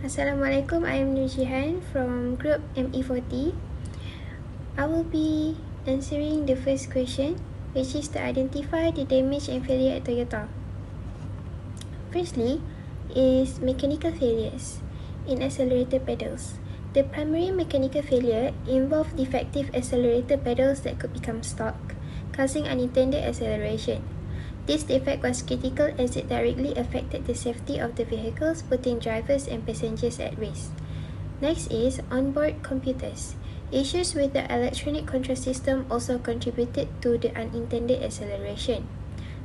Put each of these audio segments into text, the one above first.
Assalamualaikum, I am JIHAN from group ME40. I will be answering the first question, which is to identify the damage and failure at Toyota. Firstly, is mechanical failures in accelerator pedals. The primary mechanical failure involved defective accelerator pedals that could become stuck, causing unintended acceleration. This defect was critical as it directly affected the safety of the vehicles, putting drivers and passengers at risk. Next is onboard computers. Issues with the electronic control system also contributed to the unintended acceleration.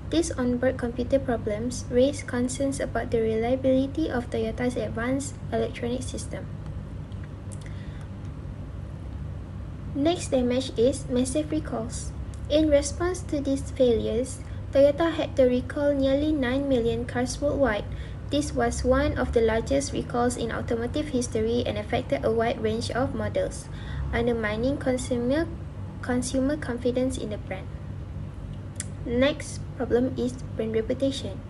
These onboard computer problems raised concerns about the reliability of Toyota's advanced electronic system. Next damage is massive recalls. In response to these failures, Toyota had to recall nearly 9 million cars worldwide. This was one of the largest recalls in automotive history and affected a wide range of models, undermining consumer confidence in the brand. Next problem is brand reputation.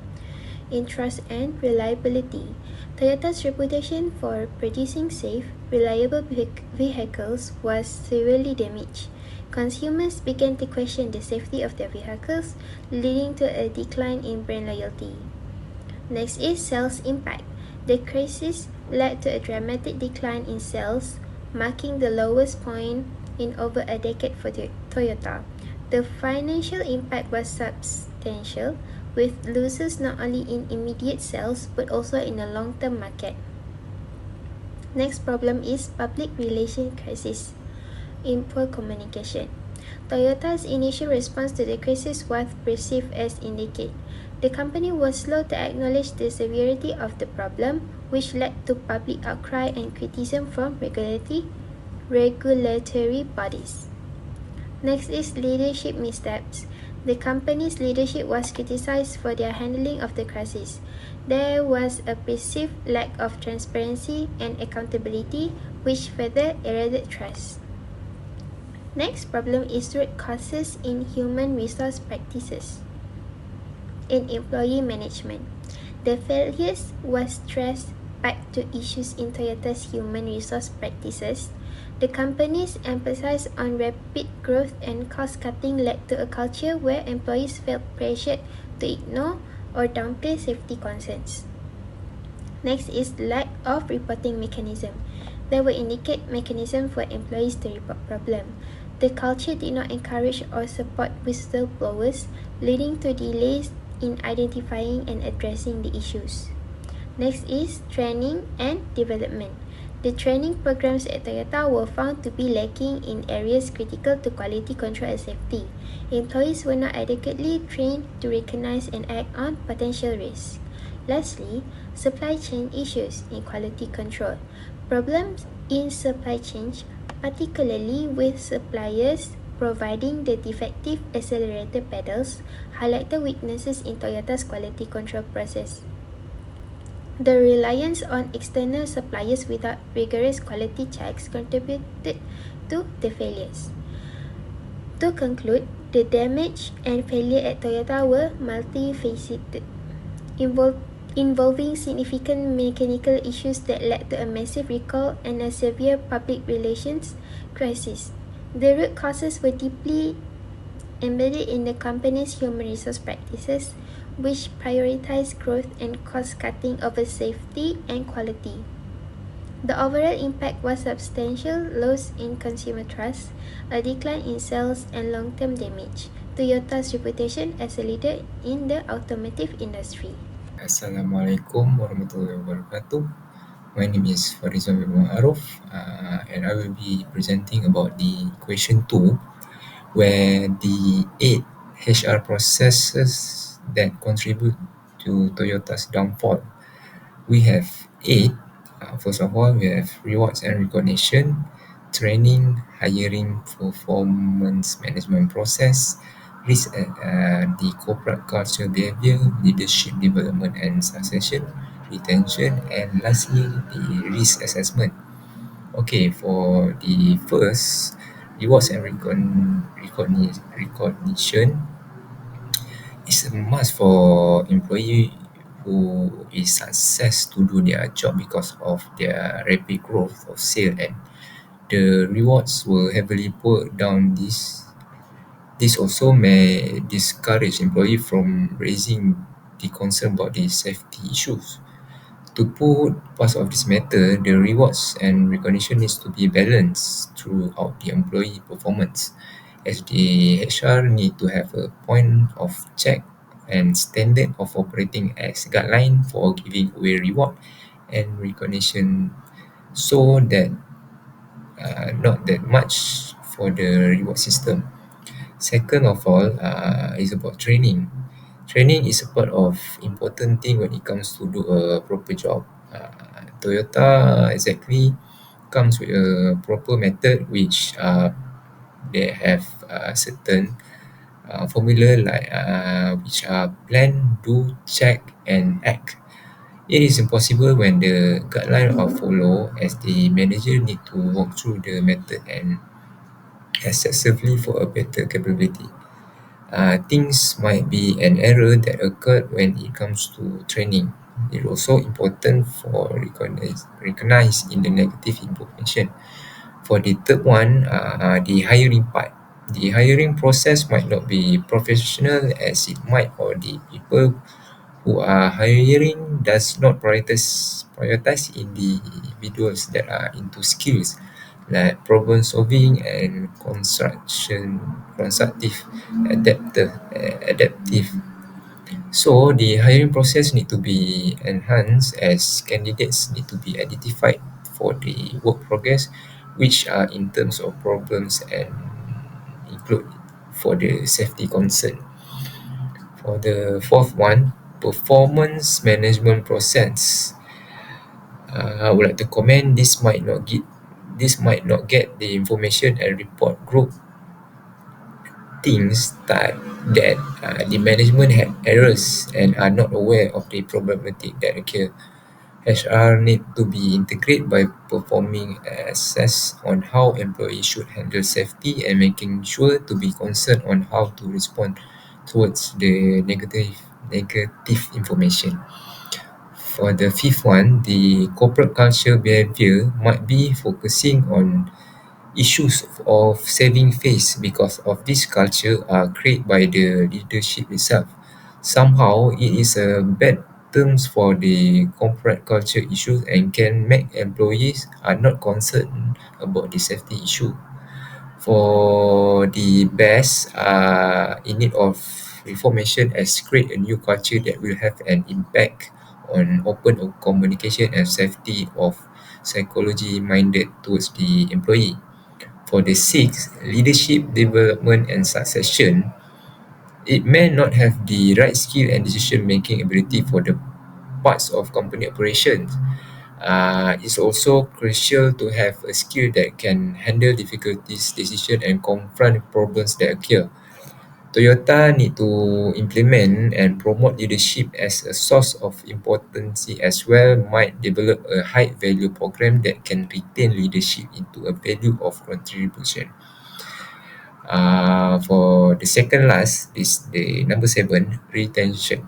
In trust and reliability, Toyota's reputation for producing safe, reliable vehicles was severely damaged. Consumers began to question the safety of their vehicles, leading to a decline in brand loyalty. Next is sales impact. The crisis led to a dramatic decline in sales, marking the lowest point in over a decade for Toyota. The financial impact was substantial, with losses not only in immediate sales but also in the long-term market. Next problem is public relations crisis in poor communication. Toyota's initial response to the crisis was perceived as inadequate. The company was slow to acknowledge the severity of the problem, which led to public outcry and criticism from regulatory bodies. Next is leadership missteps. The company's leadership was criticized for their handling of the crisis. There was a perceived lack of transparency and accountability, which further eroded trust. Next problem is root causes in human resource practices. In employee management, the failures was traced back to issues in Toyota's human resource practices. The company's emphasis on rapid growth and cost-cutting led to a culture where employees felt pressured to ignore or downplay safety concerns. Next is lack of reporting mechanism. There were indicate mechanisms for employees to report problem. The culture did not encourage or support whistleblowers, leading to delays in identifying and addressing the issues. Next is training and development. The training programs at Toyota were found to be lacking in areas critical to quality control and safety. Employees were not adequately trained to recognize and act on potential risks. Lastly, supply chain issues in quality control. Problems in supply chain, particularly with suppliers providing the defective accelerator pedals, highlighted weaknesses in Toyota's quality control process. The reliance on external suppliers without rigorous quality checks contributed to the failures. To conclude, the damage and failure at Toyota were multifaceted, involving significant mechanical issues that led to a massive recall and a severe public relations crisis. The root causes were deeply embedded in the company's human resource practices, which prioritize growth and cost-cutting over safety and quality. The overall impact was substantial loss in consumer trust, a decline in sales, and long-term damage to Toyota's reputation as a leader in the automotive industry. Assalamualaikum warahmatullahi wabarakatuh. My name is FARIDZUAN bin AROF, and I will be presenting about the question 2, where the 8 HR processes that contribute to Toyota's downfall. We have 8. First of all, we have rewards and recognition, training, hiring, performance management process, risk, the corporate culture behavior, leadership development and succession, retention, and lastly, the risk assessment. Okay, for the first, rewards and recognition is a must for employee who is success to do their job because of their rapid growth of sale, and the rewards will heavily put down this also may discourage employee from raising the concern about the safety issues. To put part of this matter, the rewards and recognition needs to be balanced throughout the employee performance, as the HR need to have a point of check and standard of operating as guideline for giving away reward and recognition, so that not that much for the reward system. Second of all, is about training. Training is a part of important thing when it comes to do a proper job. Toyota exactly comes with a proper method which they have certain formula like which are plan, do, check, and act. It is impossible when the guideline are follow, as the manager need to walk through the method and excessively for a better capability. Things might be an error that occurred when it comes to training. It's also important for recognize in the negative information. For the third one, the hiring part. The hiring process might not be professional as it might, or the people who are hiring does not prioritize individuals that are into skills like problem solving and constructive adaptive. So the hiring process need to be enhanced, as candidates need to be identified for the work progress, which are in terms of problems and include for the safety concern. For the fourth one, performance management process. I would like to comment this might not get the information and report group things that the management had errors and are not aware of the problematic that occur. HR need to be integrated by performing assess on how employees should handle safety and making sure to be concerned on how to respond towards the negative information. For the fifth one, the corporate culture behavior might be focusing on issues of saving face, because of this culture are created by the leadership itself. Somehow it is a bad terms for the corporate culture issues and can make employees are not concerned about the safety issue. For the best in need of reformation, as create a new culture that will have an impact on open communication and safety of psychology minded towards the employee. For the sixth, leadership development and succession, it may not have the right skill and decision making ability for the parts of company operations. It's also crucial to have a skill that can handle difficulties, decision, and confront problems that occur. Toyota need to implement and promote leadership as a source of importance, as well might develop a high value program that can retain leadership into a value of contribution. For the second last is the number seven, retention.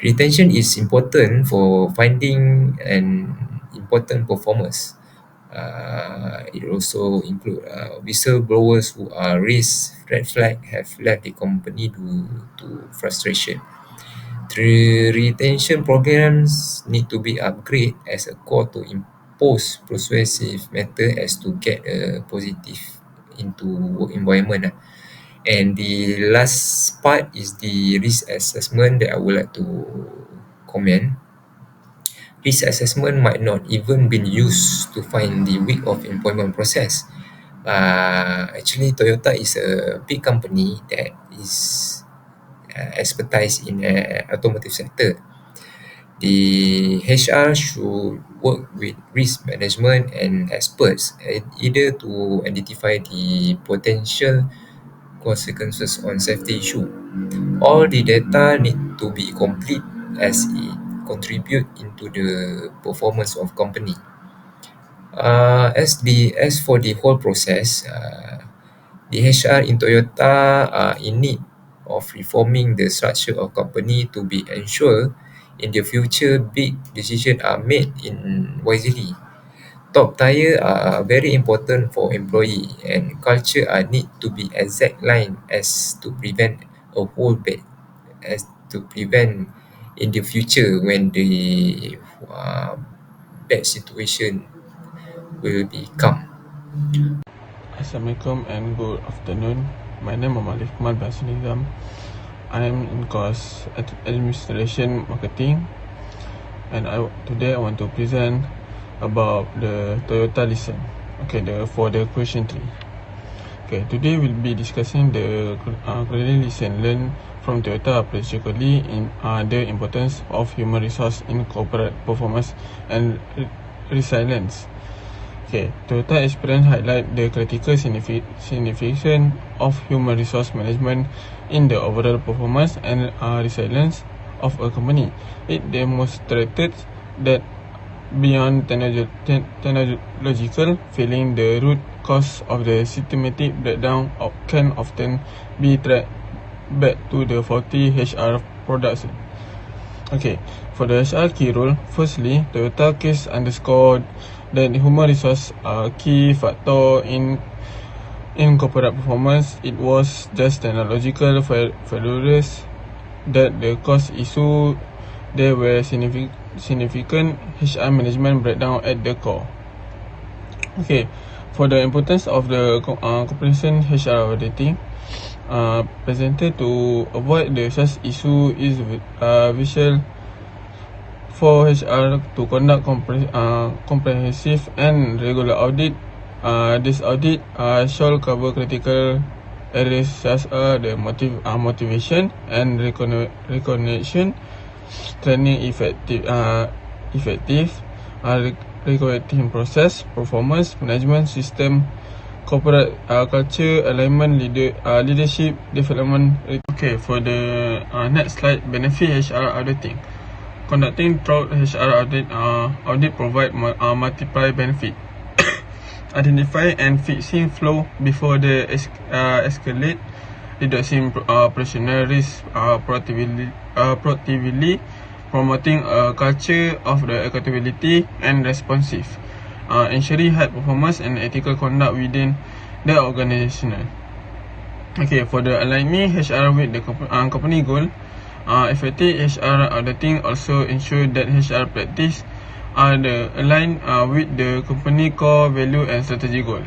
Retention is important for finding an important performers. It also include whistleblowers who are raised red flag have left the company due to frustration. The retention programs need to be upgraded as a core to impose persuasive method as to get a positive into work environment. And the last part is the risk assessment that I would like to comment. Risk assessment might not even been used to find the weak of employment process. Actually, Toyota is a big company that is expertise in automotive sector. The HR should work with risk management and experts, either to identify the potential consequences on safety issue. All the data need to be complete as it contribute into the performance of company. As for the whole process, the HR in Toyota are in need of reforming the structure of company to be ensured In the future, big decisions are made in wisely. Top tier are very important for employee, and culture are need to be exact line as to prevent a whole bad, as to prevent in the future when the uh, bad situation will become. Assalamualaikum and good afternoon. My name is IQMAL bin HASRULNIZAM. I am in course administration marketing, and today I want to present about the Toyota lesson. Okay, for the question 3. Okay, today we'll be discussing the credit lesson learned from Toyota, particularly in the importance of human resource in corporate performance and resilience. Okay, Toyota experience highlight the critical significance of human resource management in the overall performance and resilience of a company. It demonstrated that beyond technological failing, the root cause of the systematic breakdown can often be tracked back to the faulty HR products. Okay, for the HR key role, firstly, Toyota case underscored that human resource are key factor in corporate performance. It was just technological failures that the cost issue. There were significant HR management breakdown at the core. Okay, for the importance of the comprehensive HR auditing, presented to avoid the such issue is visual for HR to conduct comprehensive and regular audit. This audit shall cover critical areas such as the motivation and recognition, training effective recruiting process, performance management system, corporate culture, alignment, leadership development. Okay, for the next slide, benefit HR auditing. Conducting thorough HR audit provide multiple benefit. Identify and fixing flow before they escalate, reducing operational risk proactively, promoting a culture of the accountability and responsive, ensuring high performance and ethical conduct within the organization. Okay, for the aligning HR with the company goal, effective HR auditing also ensure that HR practice are aligned with the company core value and strategy goal.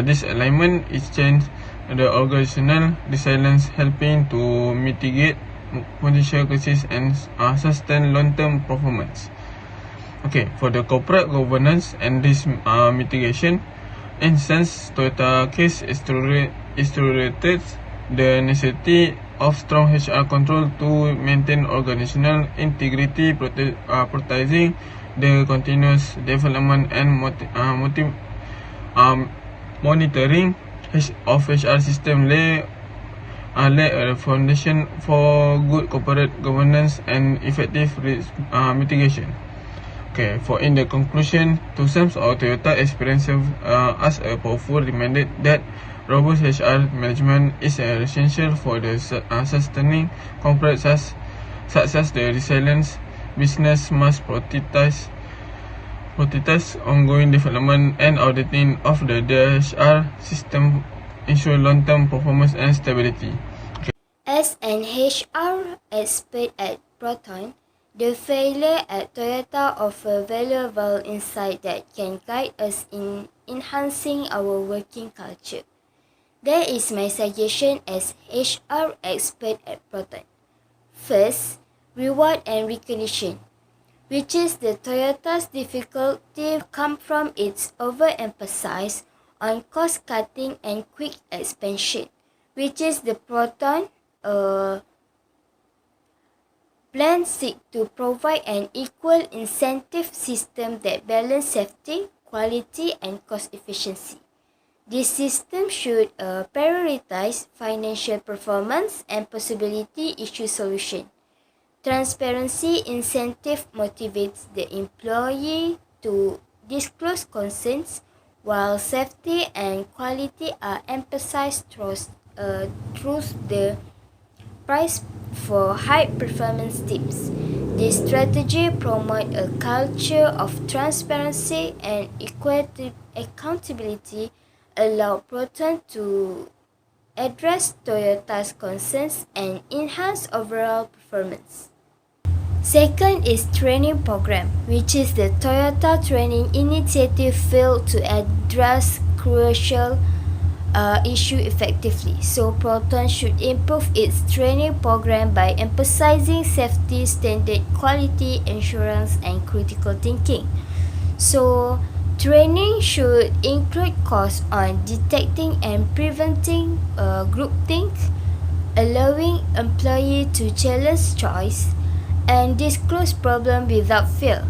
This alignment is change the organizational resilience, helping to mitigate potential crises and sustain long-term performance. Okay, for the corporate governance and risk mitigation, instance Toyota case illustrated the necessity of strong HR control to maintain organizational integrity, prioritizing the continuous development and monitoring of HR system lay a foundation for good corporate governance and effective risk mitigation. Okay, for in the conclusion, to sum up, Toyota experience as a powerful reminder that robust HR management is essential for the sustaining corporate success. The resilience business must prioritize ongoing development and auditing of the HR system, ensure long-term performance and stability. As an HR expert at Proton, the failure at Toyota offer valuable insight that can guide us in enhancing our working culture. There is my suggestion as HR expert at Proton. First, reward and recognition, which is the Toyota's difficulty come from its overemphasis on cost cutting and quick expansion, which is the Proton plan seek to provide an equal incentive system that balance safety, quality, and cost efficiency. This system should prioritize financial performance and possibility issue solution. Transparency incentive motivates the employee to disclose concerns, while safety and quality are emphasized through the price for high performance teams. This strategy promotes a culture of transparency and accountability, allow Proton to address Toyota's concerns and enhance overall performance. Second is training program, which is the Toyota training initiative failed to address crucial issue effectively. So Proton should improve its training program by emphasizing safety, standard quality assurance, and critical thinking. So training should include course on detecting and preventing groupthink, allowing employee to challenge choice and disclose problem without fear.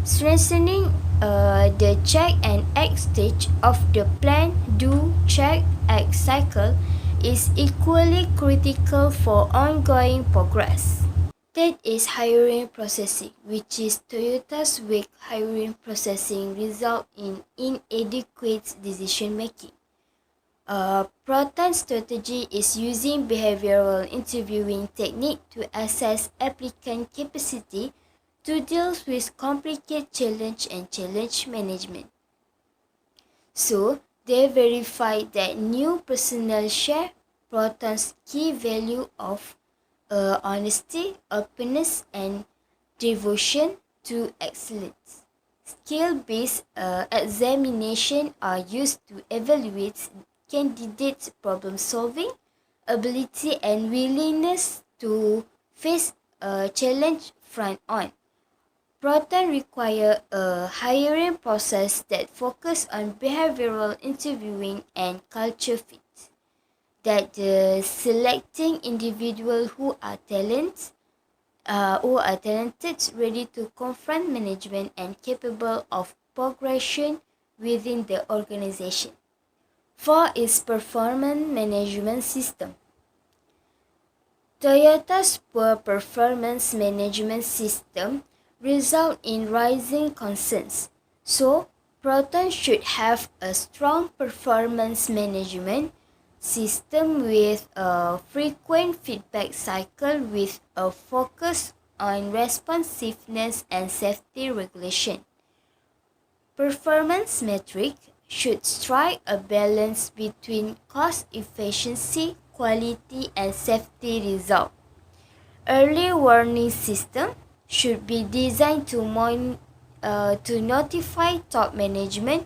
Strengthening the check and act stage of the plan, do, check, act cycle is equally critical for ongoing progress. Third is hiring processing, which is Toyota's weak hiring processing result in inadequate decision making. Proton's strategy is using behavioral interviewing technique to assess applicant capacity to deal with complicated challenge and challenge management. So, they verify that new personnel share Proton's key value of honesty, openness, and devotion to excellence. Skill-based examination are used to evaluate candidates' problem-solving ability and willingness to face a challenge front-on. Proton require a hiring process that focus on behavioral interviewing and culture fit. That selecting individuals who are talented, ready to confront management, and capable of progression within the organization. 4 is performance management system. Toyota's poor performance management system result in rising concerns. So, Proton should have a strong performance management system with a frequent feedback cycle with a focus on responsiveness and safety regulation. Performance metric should strike a balance between cost efficiency, quality, and safety result. Early warning system should be designed to notify top management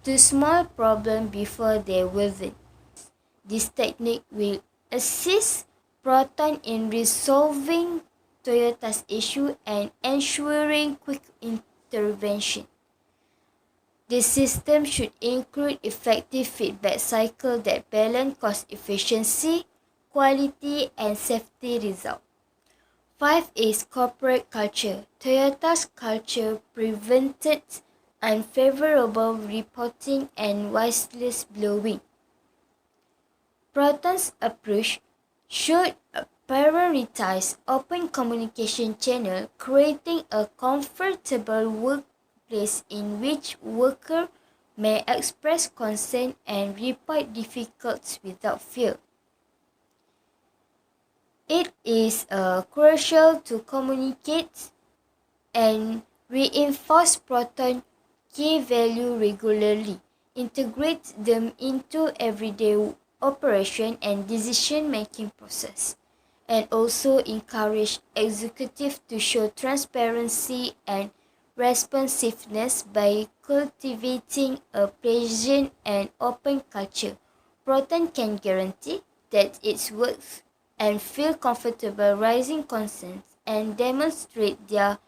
to small problem before they worsen. This technique will assist Proton in resolving Toyota's issue and ensuring quick intervention. The system should include effective feedback cycle that balance cost efficiency, quality, and safety result. 5 is corporate culture. Toyota's culture prevented unfavorable reporting and whistleblowing. Proton's approach should prioritize open communication channel, creating a comfortable workplace in which workers may express concern and report difficulties without fear. It is crucial to communicate and reinforce Proton key value regularly, integrate them into everyday operation and decision-making process, and also encourage executives to show transparency and responsiveness by cultivating a pleasant and open culture. Proton can guarantee that its works and feel comfortable raising concerns and demonstrate their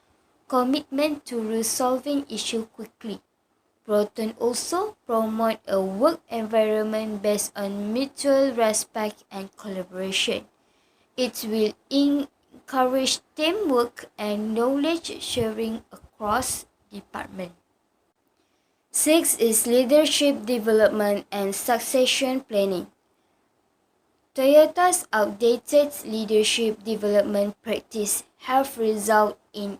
commitment to resolving issues quickly. Proton also promote a work environment based on mutual respect and collaboration. It will encourage teamwork and knowledge sharing across departments. 6 is leadership development and succession planning. Toyota's outdated leadership development practice have resulted in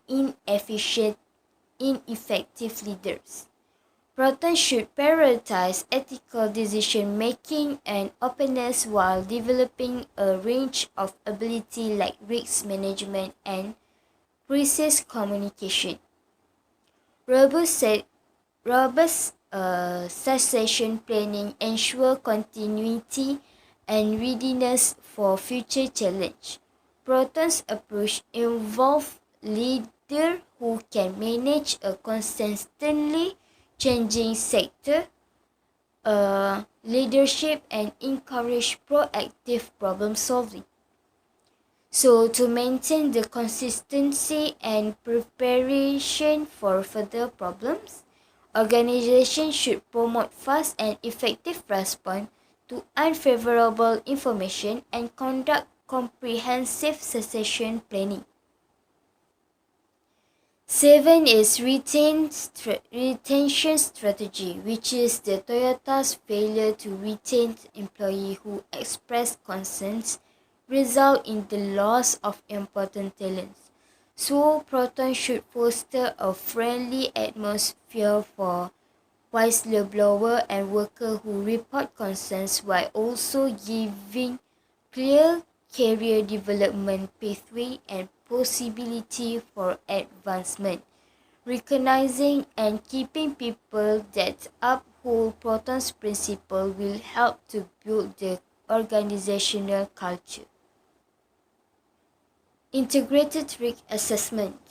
ineffective leaders. Proton should prioritize ethical decision-making and openness while developing a range of abilities like risk management and Crisis communication. Robust succession planning ensure continuity and readiness for future challenge. Proton's approach involves leaders who can manage a constantly changing sector, leadership, and encourage proactive problem solving. So, to maintain the consistency and preparation for further problems, organizations should promote fast and effective response to unfavorable information and conduct comprehensive succession planning. 7 is retention strategy, which is the Toyota's failure to retain employees who express concerns result in the loss of important talents. So, Proton should foster a friendly atmosphere for whistleblowers and workers who report concerns while also giving clear career development pathway and possibility for advancement. Recognizing and keeping people that uphold Proton's principle will help to build the organizational culture. Integrated risk assessment.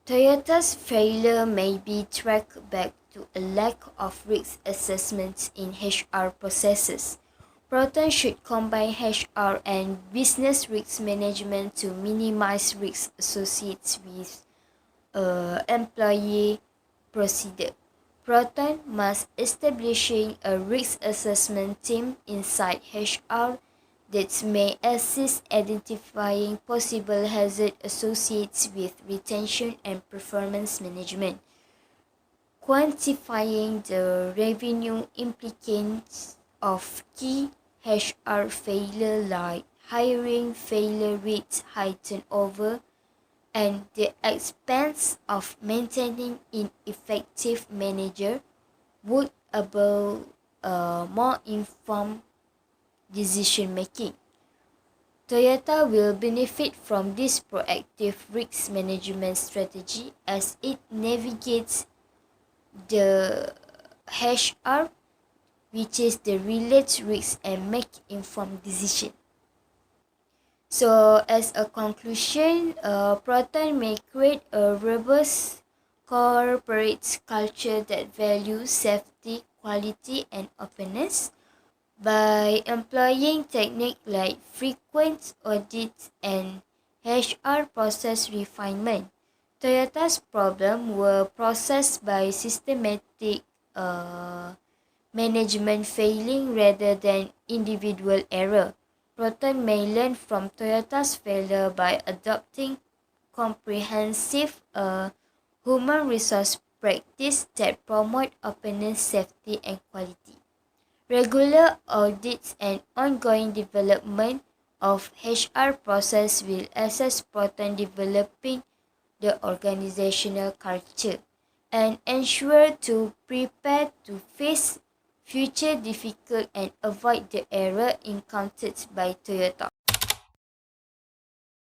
Toyota's failure may be tracked back to a lack of risk assessments in HR processes. Proton should combine HR and business risk management to minimize risks associated with employee procedure. Proton must establish a risk assessment team inside HR that may assist identifying possible hazards associated with retention and performance management, quantifying the revenue implications of key HR failure like hiring failure rates, high turnover, and the expense of maintaining ineffective manager would enable more informed decision making. Toyota will benefit from this proactive risk management strategy as it navigates the HR, which is the related risk, and make informed decision. So, as a conclusion, Proton may create a robust corporate culture that values safety, quality, and openness. By employing techniques like frequent audits and HR process refinement, Toyota's problems were processed by systematic management failing rather than individual error. Proton may learn from Toyota's failure by adopting comprehensive human resource practice that promote openness, safety, and quality. Regular audits and ongoing development of HR process will assist Proton developing the organizational culture and ensure to prepare to face future difficult and avoid the error encountered by Toyota.